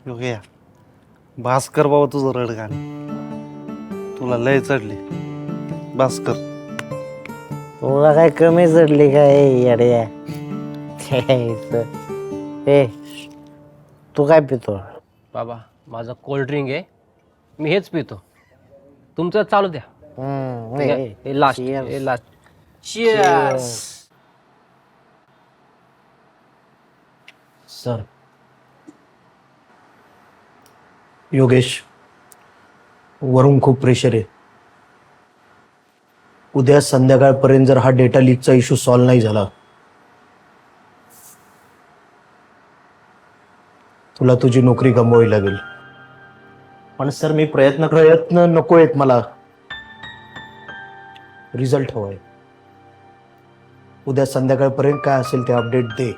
योग्या भास्कर बाबा तुझं रडगाण तुला लय चढली. भास्कर तुला काय कमी चढली काय येड्या? ए तू काय पितो? बाबा माझं कोल्ड ड्रिंक आहे, मी हेच पितो. तुमचं चालू द्या. हे लास्ट, हे लास्ट. Cheers. सर योगेश, वरून खूप प्रेशर आहे. उद्या संध्याकाळपर्यंत जर हा डेटा लीकचा इश्यू सॉल्व्ह नाही झाला तुला तुझी नोकरी गमवावी लागेल. पण सर मी प्रयत्न नको आहेत मला, रिझल्ट हवाय. उद्या संध्याकाळपर्यंत काय असेल ते अपडेट दे.